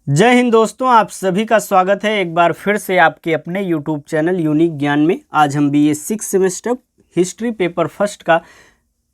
जय हिंद दोस्तों, आप सभी का स्वागत है एक बार फिर से आपके अपने YouTube चैनल यूनिक ज्ञान में। आज हम BA 6 semester history paper first का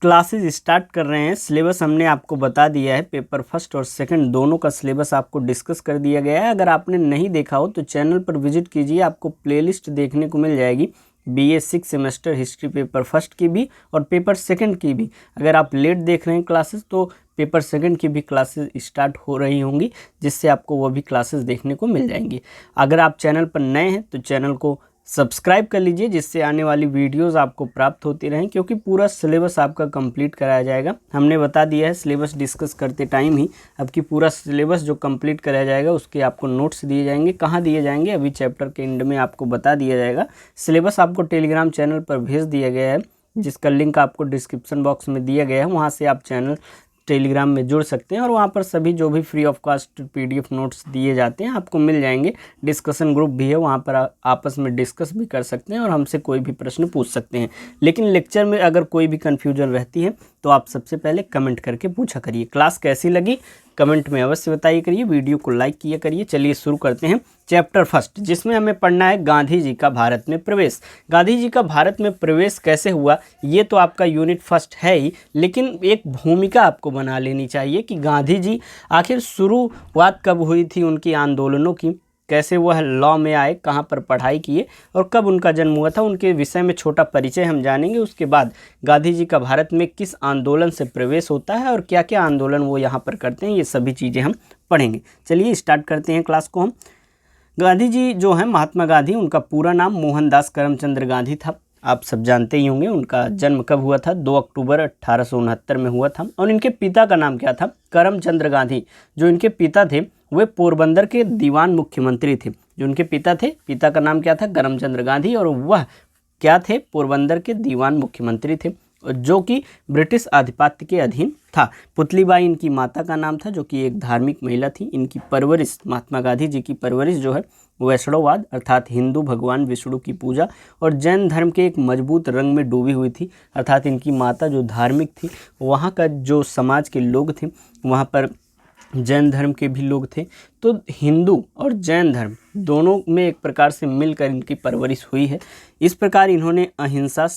क्लासेस स्टार्ट कर रहे हैं। सिलेबस हमने आपको बता दिया है, पेपर फर्स्ट और सेकंड दोनों का सिलेबस आपको डिस्कस कर दिया गया है। अगर आपने नहीं देखा हो तो चैनल पर विजिट कीजिए, आपको प्लेलिस्ट देखने को मिल जाएगी BA 6 semester history paper first की भी और पेपर सेकंड की भी। अगर आप लेट देख रहे हैं क्लासेस तो पेपर सेकंड की भी क्लासेस स्टार्ट हो रही होंगी, जिससे आपको वो भी क्लासेस देखने को मिल जाएंगी। अगर आप चैनल पर नए हैं तो चैनल को सब्सक्राइब कर लीजिए, जिससे आने वाली वीडियोस आपको प्राप्त होती रहें, क्योंकि पूरा सिलेबस आपका कंप्लीट कराया जाएगा। हमने बता दिया है सिलेबस डिस्कस करते टाइम ही आपकी पूरा सिलेबस जो कंप्लीट कराया जाएगा उसके आपको नोट्स दिए जाएंगे। कहाँ दिए जाएंगे अभी चैप्टर के एंड में आपको बता दिया जाएगा। सिलेबस आपको टेलीग्राम चैनल पर भेज दिया गया है, जिसका लिंक आपको डिस्क्रिप्शन बॉक्स में दिया गया है। वहाँ से आप चैनल टेलीग्राम में जुड़ सकते हैं और वहाँ पर सभी जो भी free of cost PDF notes दिए जाते हैं आपको मिल जाएंगे। डिस्कशन ग्रुप भी है, वहाँ पर आपस में डिस्कस भी कर सकते हैं और हमसे कोई भी प्रश्न पूछ सकते हैं। लेकिन लेक्चर में अगर कोई भी कन्फ्यूजन रहती है तो आप सबसे पहले कमेंट करके पूछा करिए। क्लास कैसी लगी कमेंट में अवश्य बताइए करिए, वीडियो को लाइक किया करिए। चलिए शुरू करते हैं चैप्टर फर्स्ट, जिसमें हमें पढ़ना है गांधी जी का भारत में प्रवेश। गांधी जी का भारत में प्रवेश कैसे हुआ ये तो आपका यूनिट फर्स्ट है ही, लेकिन एक भूमिका आपको बना लेनी चाहिए कि गांधी जी आखिर शुरुआत कब हुई थी उनकी आंदोलनों की, कैसे वह लॉ में आए, कहाँ पर पढ़ाई किए और कब उनका जन्म हुआ था, उनके विषय में छोटा परिचय हम जानेंगे। उसके बाद गांधी जी का भारत में किस आंदोलन से प्रवेश होता है और क्या क्या आंदोलन वो यहाँ पर करते हैं, ये सभी चीज़ें हम पढ़ेंगे। चलिए स्टार्ट करते हैं क्लास को हम। गांधी जी जो है महात्मा गांधी, उनका पूरा नाम मोहनदास करमचंद गांधी था। आप सब जानते ही होंगे उनका जन्म कब हुआ था, 2 अक्टूबर 1869 में हुआ था। और इनके पिता का नाम क्या था, करमचंद गांधी। जो इनके पिता थे वे पोरबंदर के दीवान मुख्यमंत्री थे। जो उनके पिता थे, पिता का नाम क्या था, करमचंद गांधी, और वह क्या थे, पोरबंदर के दीवान मुख्यमंत्री थे, जो कि ब्रिटिश आधिपत्य के अधीन था। पुतलीबाई इनकी माता का नाम था, जो कि एक धार्मिक महिला थी। इनकी परवरिश, महात्मा गांधी जी की परवरिश जो है वैष्णववाद अर्थात हिंदू भगवान विष्णु की पूजा और जैन धर्म के एक मजबूत रंग में डूबी हुई थी। अर्थात इनकी माता जो धार्मिक थी, वहाँ का जो समाज के लोग थे वहाँ पर जैन धर्म के भी लोग थे। तो हिंदू और जैन धर्म दोनों में एक प्रकार से मिलकर इनकी परवरिश हुई है। इस प्रकार इन्होंने अहिंसा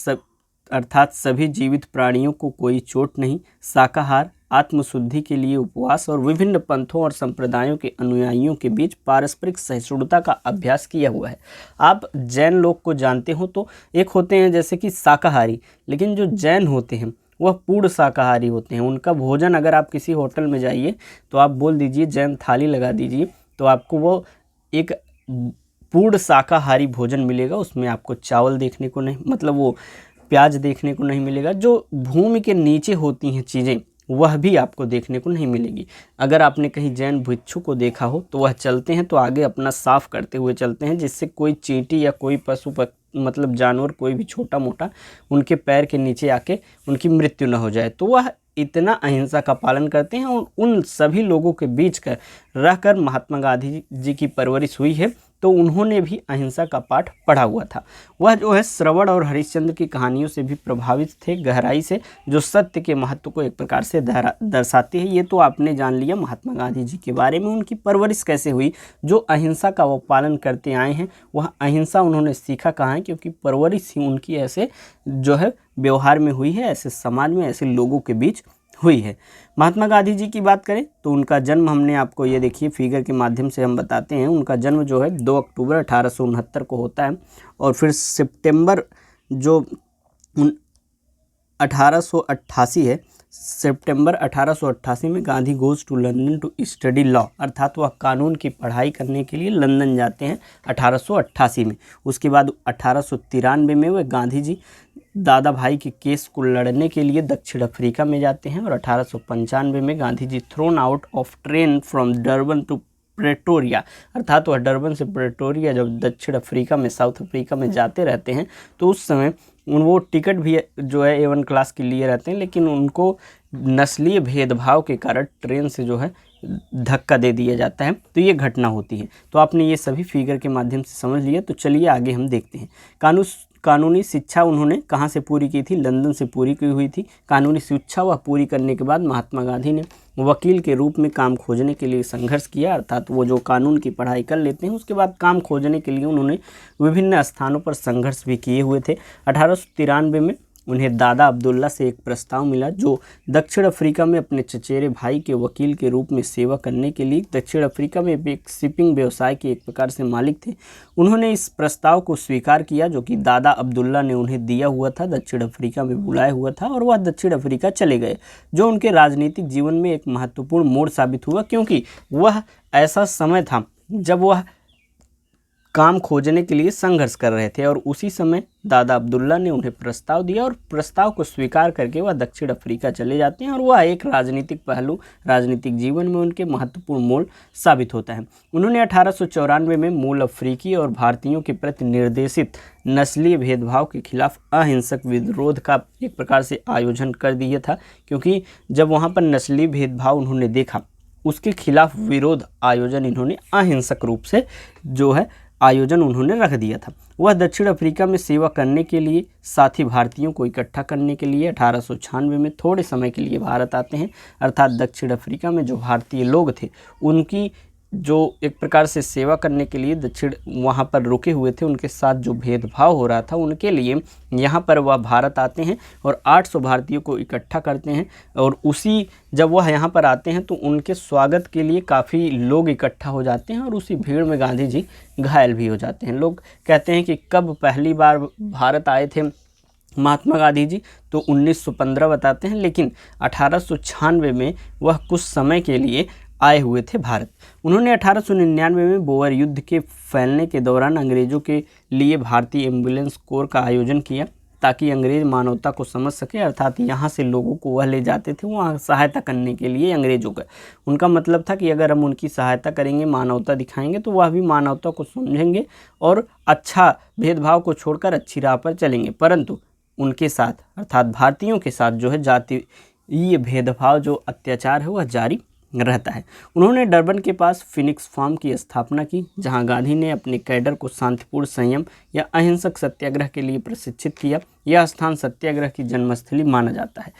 अर्थात सभी जीवित प्राणियों को कोई चोट नहीं, शाकाहार, आत्मशुद्धि के लिए उपवास और विभिन्न पंथों और संप्रदायों के अनुयायियों के बीच पारस्परिक सहिष्णुता का अभ्यास किया हुआ है। आप जैन लोग को जानते हो तो एक होते हैं जैसे कि शाकाहारी, लेकिन जो जैन होते हैं वह पूर्ण शाकाहारी होते हैं। उनका भोजन अगर आप किसी होटल में जाइए तो आप बोल दीजिए जैन थाली लगा दीजिए, तो आपको वो एक पूर्ण शाकाहारी भोजन मिलेगा। उसमें आपको चावल देखने को नहीं, मतलब वो प्याज देखने को नहीं मिलेगा। जो भूमि के नीचे होती हैं चीज़ें वह भी आपको देखने को नहीं मिलेगी। अगर आपने कहीं जैन भिक्षु को देखा हो तो वह चलते हैं तो आगे अपना साफ करते हुए चलते हैं, जिससे कोई चींटी या कोई पशु मतलब जानवर कोई भी छोटा मोटा उनके पैर के नीचे आके उनकी मृत्यु न हो जाए। तो वह इतना अहिंसा का पालन करते हैं और उन सभी लोगों के बीच रहकर महात्मा गांधी जी की परवरिश हुई है। तो उन्होंने भी अहिंसा का पाठ पढ़ा हुआ था। वह जो है श्रवण और हरिश्चंद्र की कहानियों से भी प्रभावित थे गहराई से, जो सत्य के महत्व को एक प्रकार से दर्शाती है। ये तो आपने जान लिया महात्मा गांधी जी के बारे में, उनकी परवरिश कैसे हुई। जो अहिंसा का वो पालन करते आए हैं, वह अहिंसा उन्होंने सीखा कहाँ है, क्योंकि परवरिश ही उनकी ऐसे जो है व्यवहार में हुई है, ऐसे समाज में ऐसे लोगों के बीच हुई है। महात्मा गांधी जी की बात करें तो उनका जन्म हमने आपको ये देखिए फिगर के माध्यम से हम बताते हैं। उनका जन्म जो है 2 अक्टूबर 1869 को होता है और फिर सितंबर जो 1888 है, सितंबर 1888 में Gandhi goes to London to study law, अर्थात वह कानून की पढ़ाई करने के लिए लंदन जाते हैं 1888 में। उसके बाद 1893 में वह गांधी जी दादा भाई के केस को लड़ने के लिए दक्षिण अफ्रीका में जाते हैं और 1895 में Gandhi ji thrown out of train from Durban to Pretoria, अर्थात वह डरबन से प्रेटोरिया जब दक्षिण अफ्रीका में साउथ अफ्रीका में जाते रहते हैं तो उस समय वो टिकट भी जो है A1 क्लास के लिए रहते हैं, लेकिन उनको नस्लीय भेदभाव के कारण ट्रेन से जो है धक्का दे दिया जाता है। तो ये घटना होती है। तो आपने ये सभी फिगर के माध्यम से समझ लिया। तो चलिए आगे हम देखते हैं। कानूनी शिक्षा उन्होंने कहाँ से पूरी की थी? लंदन से पूरी की हुई थी। कानूनी शिक्षा वह पूरी करने के बाद महात्मा गांधी ने वकील के रूप में काम खोजने के लिए संघर्ष किया, अर्थात वो जो कानून की पढ़ाई कर लेते हैं उसके बाद काम खोजने के लिए उन्होंने विभिन्न स्थानों पर संघर्ष भी किए हुए थे। 1893 में उन्हें दादा अब्दुल्ला से एक प्रस्ताव मिला, जो दक्षिण अफ्रीका में अपने चचेरे भाई के वकील के रूप में सेवा करने के लिए दक्षिण अफ्रीका में एक शिपिंग व्यवसाय के एक प्रकार से मालिक थे। उन्होंने इस प्रस्ताव को स्वीकार किया जो कि दादा अब्दुल्ला ने उन्हें दिया हुआ था, दक्षिण अफ्रीका में बुलाया हुआ था, और वह दक्षिण अफ्रीका चले गए, जो उनके राजनीतिक जीवन में एक महत्वपूर्ण मोड़ साबित हुआ, क्योंकि वह ऐसा समय था जब वह काम खोजने के लिए संघर्ष कर रहे थे, और उसी समय दादा अब्दुल्ला ने उन्हें प्रस्ताव दिया और प्रस्ताव को स्वीकार करके वह दक्षिण अफ्रीका चले जाते हैं, और वह एक राजनीतिक पहलू राजनीतिक जीवन में उनके महत्वपूर्ण मोड़ साबित होता है। उन्होंने 1894 में मूल अफ्रीकी और भारतीयों के प्रति निर्देशित नस्लीय भेदभाव के खिलाफ अहिंसक विरोध का एक प्रकार से आयोजन कर दिया था, क्योंकि जब वहाँ पर नस्लीय भेदभाव उन्होंने देखा उसके खिलाफ विरोध आयोजन इन्होंने अहिंसक रूप से जो है आयोजन उन्होंने रख दिया था। वह दक्षिण अफ्रीका में सेवा करने के लिए साथी भारतीयों को इकट्ठा करने के लिए 1896 में थोड़े समय के लिए भारत आते हैं, अर्थात दक्षिण अफ्रीका में जो भारतीय लोग थे उनकी जो एक प्रकार से सेवा करने के लिए दक्षिण वहाँ पर रुके हुए थे, उनके साथ जो भेदभाव हो रहा था उनके लिए यहाँ पर वह भारत आते हैं और 800 भारतीयों को इकट्ठा करते हैं, और उसी जब वह यहाँ पर आते हैं तो उनके स्वागत के लिए काफ़ी लोग इकट्ठा हो जाते हैं, और उसी भीड़ में गांधी जी घायल भी हो जाते हैं। लोग कहते हैं कि कब पहली बार भारत आए थे महात्मा गांधी जी, तो 1915 बताते हैं, लेकिन 1896 में वह कुछ समय के लिए आए हुए थे भारत। उन्होंने 1899 में बोअर युद्ध के फैलने के दौरान अंग्रेज़ों के लिए भारतीय एम्बुलेंस कोर का आयोजन किया, ताकि अंग्रेज़ मानवता को समझ सके, अर्थात यहाँ से लोगों को वह ले जाते थे वहाँ सहायता करने के लिए अंग्रेज़ों का। उनका मतलब था कि अगर हम उनकी सहायता करेंगे, मानवता दिखाएंगे, तो वह भी मानवता को समझेंगे और अच्छा भेदभाव को छोड़कर अच्छी राह पर चलेंगे। परंतु उनके साथ अर्थात भारतीयों के साथ जो है जातीय भेदभाव जो अत्याचार है वह जारी रहता है। उन्होंने डरबन के पास फिनिक्स फार्म की स्थापना की, जहां गांधी ने अपने कैडर को शांतिपूर्ण संयम या अहिंसक सत्याग्रह के लिए प्रशिक्षित किया। यह स्थान सत्याग्रह की जन्मस्थली माना जाता है।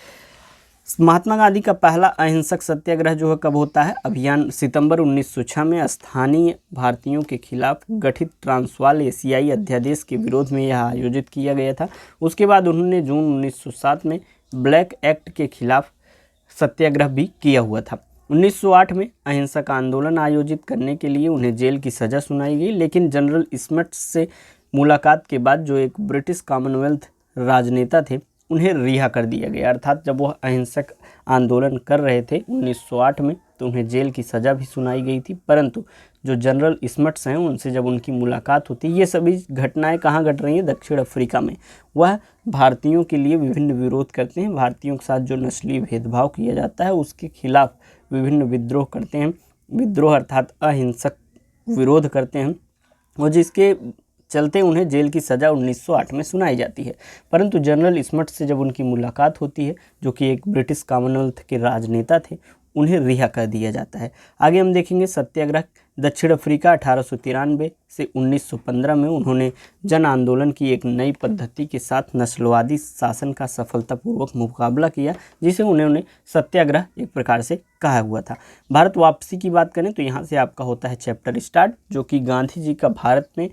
महात्मा गांधी का पहला अहिंसक सत्याग्रह जो है कब होता है? अभियान सितंबर 1906 में स्थानीय भारतीयों के खिलाफ गठित ट्रांसवाल एशियाई अध्यादेश के विरोध में यह आयोजित किया गया था। उसके बाद उन्होंने जून 1907 में ब्लैक एक्ट के खिलाफ सत्याग्रह भी किया हुआ था। 1908 में अहिंसक आंदोलन आयोजित करने के लिए उन्हें जेल की सज़ा सुनाई गई, लेकिन जनरल स्मिथ से मुलाकात के बाद जो एक ब्रिटिश कॉमनवेल्थ राजनेता थे उन्हें रिहा कर दिया गया, अर्थात जब वह अहिंसक आंदोलन कर रहे थे 1908 में तो उन्हें जेल की सज़ा भी सुनाई गई थी। परंतु जो जनरल स्मिथ हैं उनसे जब उनकी मुलाकात होती है, ये सभी घटनाएं कहाँ घट रही हैं? दक्षिण अफ्रीका में। वह भारतीयों के लिए विभिन्न विरोध करते हैं, भारतीयों के साथ जो नस्लीय भेदभाव किया जाता है उसके खिलाफ विभिन्न विद्रोह करते हैं, विद्रोह अर्थात अहिंसक विरोध करते हैं, और जिसके चलते उन्हें जेल की सज़ा 1908 में सुनाई जाती है। परंतु जनरल स्मिथ से जब उनकी मुलाकात होती है, जो कि एक ब्रिटिश कॉमनवेल्थ के राजनेता थे, उन्हें रिहा कर दिया जाता है। आगे हम देखेंगे सत्याग्रह। दक्षिण अफ्रीका 1893 से 1915 में उन्होंने जन आंदोलन की एक नई पद्धति के साथ नस्लवादी शासन का सफलतापूर्वक मुकाबला किया, जिसे उन्होंने सत्याग्रह एक प्रकार से कहा हुआ था। भारत वापसी की बात करें तो यहाँ से आपका होता है चैप्टर स्टार्ट, जो कि गांधी जी का भारत में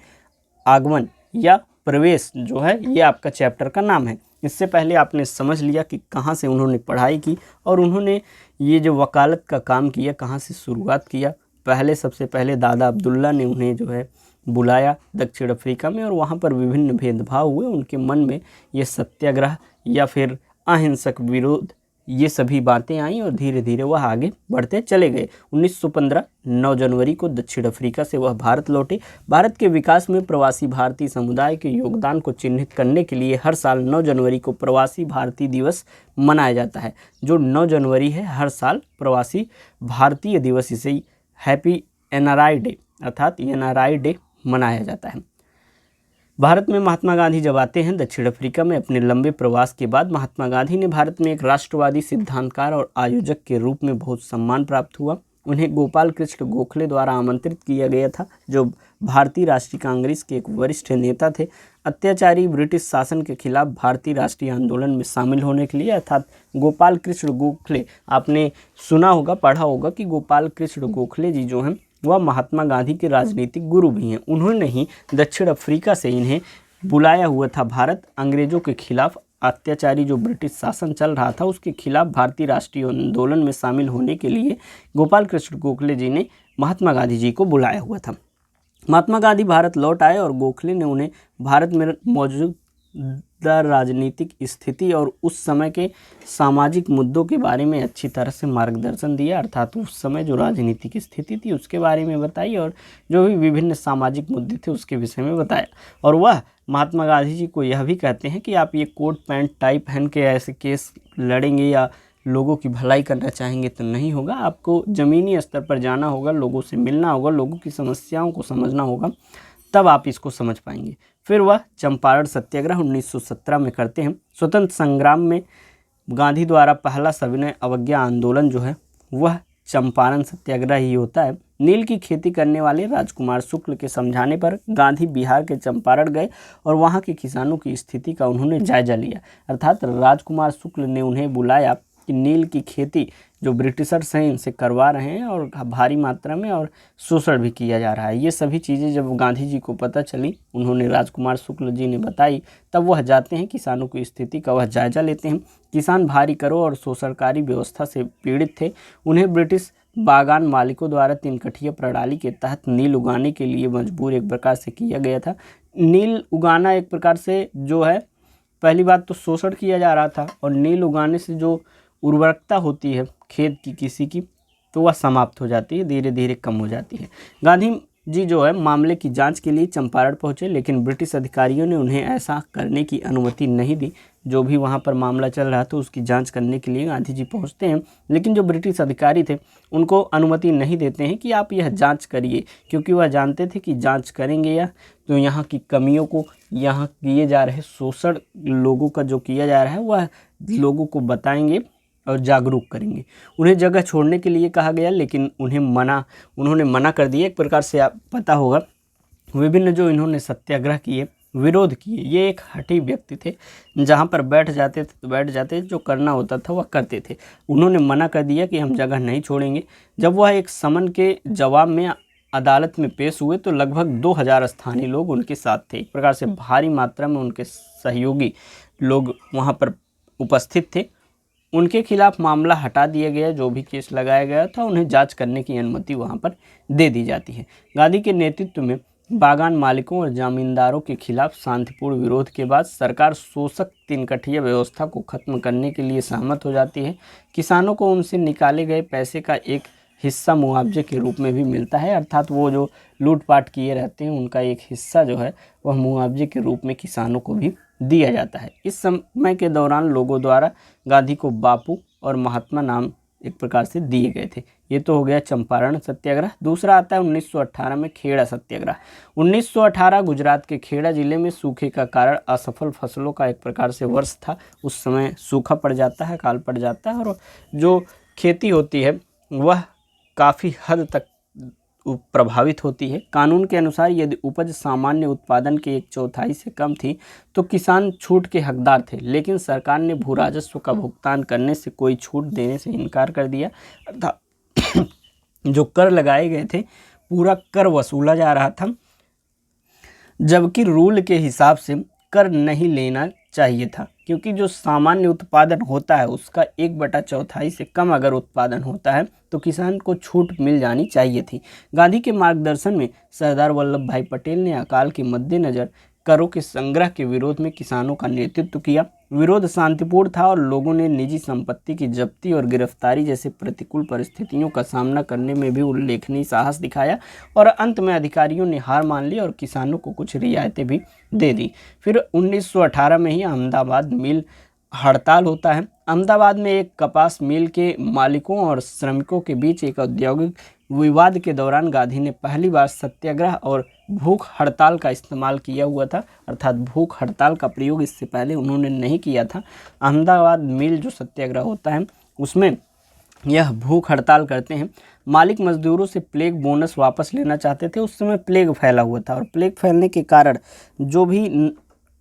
आगमन या प्रवेश जो है ये आपका चैप्टर का नाम है। इससे पहले आपने समझ लिया कि कहाँ से उन्होंने पढ़ाई की और उन्होंने ये जो वकालत का काम किया कहाँ से शुरुआत किया। सबसे पहले दादा अब्दुल्ला ने उन्हें जो है बुलाया दक्षिण अफ्रीका में, और वहाँ पर विभिन्न भेदभाव हुए, उनके मन में ये सत्याग्रह या फिर अहिंसक विरोध ये सभी बातें आई और धीरे धीरे वह आगे बढ़ते चले गए। 1915 9 जनवरी को दक्षिण अफ्रीका से वह भारत लौटे। भारत के विकास में प्रवासी भारतीय समुदाय के योगदान को चिन्हित करने के लिए हर साल 9 जनवरी को प्रवासी भारतीय दिवस मनाया जाता है। जो 9 जनवरी है हर साल प्रवासी भारतीय दिवस, इसे हैप्पी एनआरआई डे अर्थात एनआरआई डे मनाया जाता है। भारत में महात्मा गांधी जब आते हैं दक्षिण अफ्रीका में अपने लंबे प्रवास के बाद, महात्मा गांधी ने भारत में एक राष्ट्रवादी सिद्धांतकार और आयोजक के रूप में बहुत सम्मान प्राप्त हुआ। उन्हें गोपाल कृष्ण गोखले द्वारा आमंत्रित किया गया था, जो भारतीय राष्ट्रीय कांग्रेस के एक वरिष्ठ नेता थे, अत्याचारी ब्रिटिश शासन के खिलाफ भारतीय राष्ट्रीय आंदोलन में शामिल होने के लिए। अर्थात गोपाल कृष्ण गोखले, आपने सुना होगा, पढ़ा होगा कि गोपाल कृष्ण गोखले जी जो हैं वह महात्मा गांधी के राजनीतिक गुरु भी हैं। उन्होंने ही दक्षिण अफ्रीका से इन्हें बुलाया हुआ था भारत, अंग्रेजों के खिलाफ, अत्याचारी जो ब्रिटिश शासन चल रहा था उसके खिलाफ भारतीय राष्ट्रीय आंदोलन में शामिल होने के लिए गोपाल कृष्ण गोखले जी ने महात्मा गांधी जी को बुलाया हुआ था। महात्मा गांधी भारत लौट आए और गोखले ने उन्हें भारत में मौजूदा राजनीतिक स्थिति और उस समय के सामाजिक मुद्दों के बारे में अच्छी तरह से मार्गदर्शन दिया। अर्थात उस समय जो राजनीतिक स्थिति थी उसके बारे में बताई और जो भी विभिन्न सामाजिक मुद्दे थे उसके विषय में बताया। और वह महात्मा गांधी जी को यह भी कहते हैं कि आप ये कोट पैंट टाई पहन के ऐसे केस लड़ेंगे या लोगों की भलाई करना चाहेंगे तो नहीं होगा। आपको ज़मीनी स्तर पर जाना होगा, लोगों से मिलना होगा, लोगों की समस्याओं को समझना होगा, तब आप इसको समझ पाएंगे। फिर वह चंपारण सत्याग्रह 1917 में करते हैं। स्वतंत्र संग्राम में गांधी द्वारा पहला सविनय अवज्ञा आंदोलन जो है वह चंपारण सत्याग्रह ही होता है। नील की खेती करने वाले राजकुमार शुक्ल के समझाने पर गांधी बिहार के चंपारण गए और वहां के किसानों की स्थिति का उन्होंने जायजा लिया। अर्थात राजकुमार शुक्ल ने उन्हें बुलाया कि नील की खेती जो ब्रिटिशर्स हैं इनसे करवा रहे हैं और भारी मात्रा में और शोषण भी किया जा रहा है। ये सभी चीज़ें जब गांधी जी को पता चली, उन्होंने राजकुमार शुक्ल जी ने बताई, तब वह जाते हैं किसानों की स्थिति का वह जायजा लेते हैं। किसान भारी करों और शोषणकारी व्यवस्था से पीड़ित थे। उन्हें ब्रिटिश बागान मालिकों द्वारा 3 कठिया प्रणाली के तहत नील उगाने के लिए मजबूर एक प्रकार से किया गया था। नील उगाना एक प्रकार से जो है, पहली बात तो शोषण किया जा रहा था और नील उगाने से जो उर्वरकता होती है खेत की किसी की, तो वह समाप्त हो जाती है, धीरे धीरे कम हो जाती है। गांधी जी जो है मामले की जांच के लिए चंपारण पहुंचे, लेकिन ब्रिटिश अधिकारियों ने उन्हें ऐसा करने की अनुमति नहीं दी। जो भी वहां पर मामला चल रहा था उसकी जांच करने के लिए गांधी जी पहुंचते हैं, लेकिन जो ब्रिटिश अधिकारी थे उनको अनुमति नहीं देते हैं कि आप यह जांच करिए, क्योंकि वह जानते थे कि जांच करेंगे या तो यहाँ की कमियों को, यहाँ किए जा रहे शोषण लोगों का जो किया जा रहा है वह लोगों को बताएंगे और जागरूक करेंगे। उन्हें जगह छोड़ने के लिए कहा गया, लेकिन उन्होंने मना कर दिया। एक प्रकार से आप पता होगा, विभिन्न जो इन्होंने सत्याग्रह किए, विरोध किए, ये एक हठी व्यक्ति थे, जहाँ पर बैठ जाते थे तो बैठ जाते, जो करना होता था वह करते थे। उन्होंने मना कर दिया कि हम जगह नहीं छोड़ेंगे। जब वह एक समन के जवाब में अदालत में पेश हुए तो लगभग 2000 स्थानीय लोग उनके साथ थे। एक प्रकार से भारी मात्रा में उनके सहयोगी लोग वहाँ पर उपस्थित थे। उनके खिलाफ मामला हटा दिया गया, जो भी केस लगाया गया था उन्हें जांच करने की अनुमति वहां पर दे दी जाती है। गांधी के नेतृत्व में बागान मालिकों और जमींदारों के खिलाफ शांतिपूर्ण विरोध के बाद सरकार शोषक 3 कठिया व्यवस्था को खत्म करने के लिए सहमत हो जाती है। किसानों को उनसे निकाले गए पैसे का एक हिस्सा मुआवजे के रूप में भी मिलता है। अर्थात वो जो लूटपाट किए रहते हैं उनका एक हिस्सा जो है वह मुआवजे के रूप में किसानों को भी दिया जाता है। इस समय के दौरान लोगों द्वारा गांधी को बापू और महात्मा नाम एक प्रकार से दिए गए थे। ये तो हो गया चंपारण सत्याग्रह। दूसरा आता है 1918 में खेड़ा सत्याग्रह। 1918 गुजरात के खेड़ा जिले में सूखे का कारण असफल फसलों का एक प्रकार से वर्ष था। उस समय सूखा पड़ जाता है, काल पड़ जाता है और जो खेती होती है वह काफ़ी हद तक प्रभावित होती है। कानून के अनुसार यदि उपज सामान्य उत्पादन के 1/4 से कम थी तो किसान छूट के हकदार थे, लेकिन सरकार ने भू राजस्व का भुगतान करने से कोई छूट देने से इनकार कर दिया। अर्थात जो कर लगाए गए थे पूरा कर वसूला जा रहा था, जबकि रूल के हिसाब से कर नहीं लेना चाहिए था, क्योंकि जो सामान्य उत्पादन होता है उसका 1/4 से कम अगर उत्पादन होता है तो किसान को छूट मिल जानी चाहिए थी। गांधी के मार्गदर्शन में सरदार वल्लभ भाई पटेल ने अकाल के मद्देनजर करों के संग्रह के विरोध में किसानों का नेतृत्व किया। विरोध शांतिपूर्ण था और लोगों ने निजी संपत्ति की जब्ती और गिरफ्तारी जैसे प्रतिकूल परिस्थितियों का सामना करने में भी उल्लेखनीय साहस दिखाया और अंत में अधिकारियों ने हार मान ली और किसानों को कुछ रियायतें भी दे दी। फिर 1918 में ही अहमदाबाद मिल हड़ताल होता है। अहमदाबाद में एक कपास मिल के मालिकों और श्रमिकों के बीच एक औद्योगिक विवाद के दौरान गांधी ने पहली बार सत्याग्रह और भूख हड़ताल का इस्तेमाल किया हुआ था। अर्थात भूख हड़ताल का प्रयोग इससे पहले उन्होंने नहीं किया था। अहमदाबाद मिल जो सत्याग्रह होता है उसमें यह भूख हड़ताल करते हैं। मालिक मजदूरों से प्लेग बोनस वापस लेना चाहते थे। उस समय प्लेग फैला हुआ था और प्लेग फैलने के कारण जो भी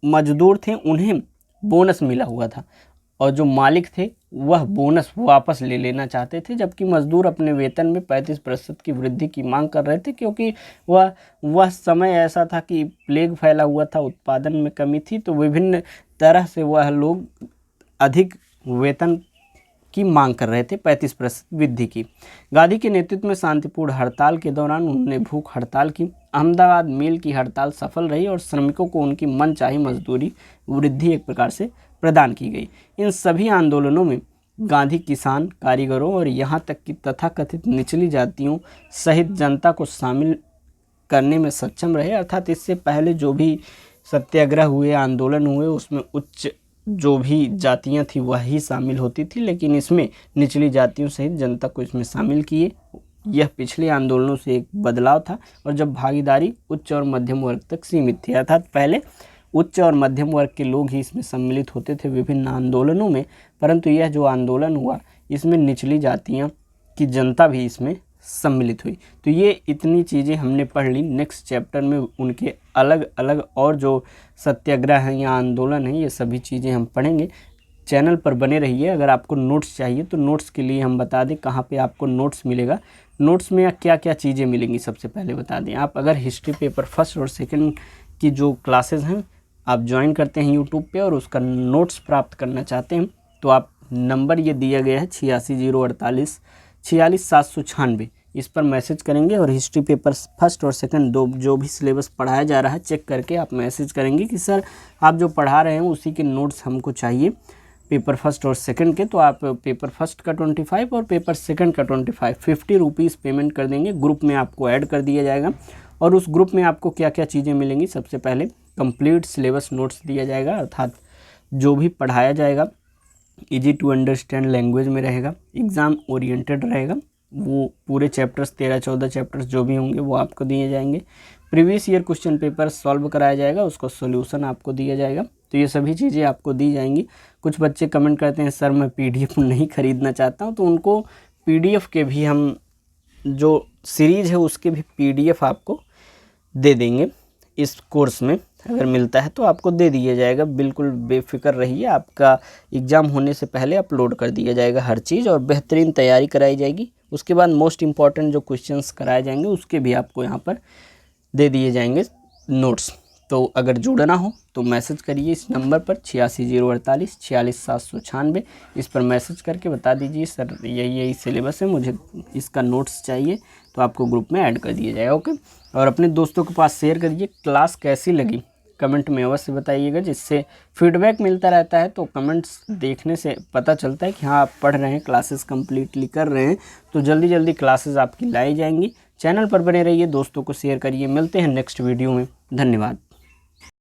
मजदूर थे उन्हें बोनस मिला हुआ था और जो मालिक थे वह बोनस वापस ले लेना चाहते थे, जबकि मजदूर अपने वेतन में 35% की वृद्धि की मांग कर रहे थे, क्योंकि वह समय ऐसा था कि प्लेग फैला हुआ था, उत्पादन में कमी थी, तो विभिन्न तरह से वह लोग अधिक वेतन की मांग कर रहे थे, 35% वृद्धि की। गांधी के नेतृत्व में शांतिपूर्ण हड़ताल के दौरान उन्होंने भूख हड़ताल की। अहमदाबाद मिल की हड़ताल सफल रही और श्रमिकों को उनकी मनचाही मजदूरी वृद्धि एक प्रकार से प्रदान की गई। इन सभी आंदोलनों में गांधी किसान, कारीगरों और यहाँ तक कि तथाकथित निचली जातियों सहित जनता को शामिल करने में सक्षम रहे। अर्थात इससे पहले जो भी सत्याग्रह हुए, आंदोलन हुए, उसमें उच्च जो भी जातियां थी वही शामिल होती थी, लेकिन इसमें निचली जातियों सहित जनता को इसमें शामिल किए। यह पिछले आंदोलनों से एक बदलाव था और जब भागीदारी उच्च और मध्यम वर्ग तक सीमित थी। अर्थात पहले उच्च और मध्यम वर्ग के लोग ही इसमें सम्मिलित होते थे विभिन्न आंदोलनों में, परंतु यह जो आंदोलन हुआ इसमें निचली जातियाँ की जनता भी इसमें सम्मिलित हुई। तो ये इतनी चीज़ें हमने पढ़ ली। नेक्स्ट चैप्टर में उनके अलग अलग और जो सत्याग्रह हैं या आंदोलन हैं ये सभी चीज़ें हम पढ़ेंगे। चैनल पर बने रहिए। अगर आपको नोट्स चाहिए तो नोट्स के लिए हम बता दें कहाँ पे आपको नोट्स मिलेगा। नोट्स में क्या क्या चीज़ें मिलेंगी सबसे पहले बता दें। आप अगर हिस्ट्री पेपर फर्स्ट और सेकंड की जो क्लासेस हैं आप ज्वाइन करते हैं यूट्यूब पे और उसका नोट्स प्राप्त करना चाहते हैं तो आप नंबर ये दिया गया है 86 048 46 796, इस पर मैसेज करेंगे और हिस्ट्री पेपर फर्स्ट और सेकंड दो जो भी सिलेबस पढ़ाया जा रहा है चेक करके आप मैसेज करेंगे कि सर आप जो पढ़ा रहे हैं उसी के नोट्स हमको चाहिए पेपर फर्स्ट और सेकंड के। तो आप पेपर फर्स्ट का 25 और पेपर सेकंड का 25 50 रुपीज़ पेमेंट कर देंगे। ग्रुप में आपको ऐड कर दिया जाएगा और उस ग्रुप में आपको क्या क्या चीज़ें मिलेंगी। सबसे पहले कंप्लीट सिलेबस नोट्स दिया जाएगा, अर्थात जो भी पढ़ाया जाएगा ईजी टू अंडरस्टैंड लैंग्वेज में रहेगा, एग्ज़ाम ओरिएंटेड रहेगा। वो पूरे चैप्टर्स 13-14 चैप्टर्स जो भी होंगे वो आपको दिए जाएंगे। Previous year question paper solve कराया जाएगा, उसका सॉल्यूशन आपको दिया जाएगा। तो ये सभी चीज़ें आपको दी जाएंगी। कुछ बच्चे कमेंट करते हैं सर मैं PDF नहीं ख़रीदना चाहता हूँ, तो उनको PDF के भी हम जो सीरीज़ है उसके भी PDF आपको दे देंगे। इस कोर्स में अगर मिलता है तो आपको दे दिया जाएगा, बिल्कुल बेफिक्र रहिए। आपका एग्ज़ाम होने से पहले अपलोड कर दिया जाएगा हर चीज़ और बेहतरीन तैयारी कराई जाएगी। उसके बाद मोस्ट इम्पॉर्टेंट जो क्वेश्चंस कराए जाएंगे उसके भी आपको यहाँ पर दे दिए जाएंगे नोट्स। तो अगर जुड़ना हो तो मैसेज करिए इस नंबर पर 86 048 46 796, इस पर मैसेज करके बता दीजिए सर यही सिलेबस है, मुझे इसका नोट्स चाहिए, तो आपको ग्रुप में ऐड कर दिया जाएगा। ओके, और अपने दोस्तों के पास शेयर करिए। क्लास कैसी लगी कमेंट में अवश्य बताइएगा, जिससे फीडबैक मिलता रहता है। तो कमेंट्स देखने से पता चलता है कि हाँ आप पढ़ रहे हैं, क्लासेस कंप्लीटली कर रहे हैं, तो जल्दी जल्दी क्लासेस आपकी लाई जाएंगी। चैनल पर बने रहिए, दोस्तों को शेयर करिए। मिलते हैं नेक्स्ट वीडियो में, धन्यवाद।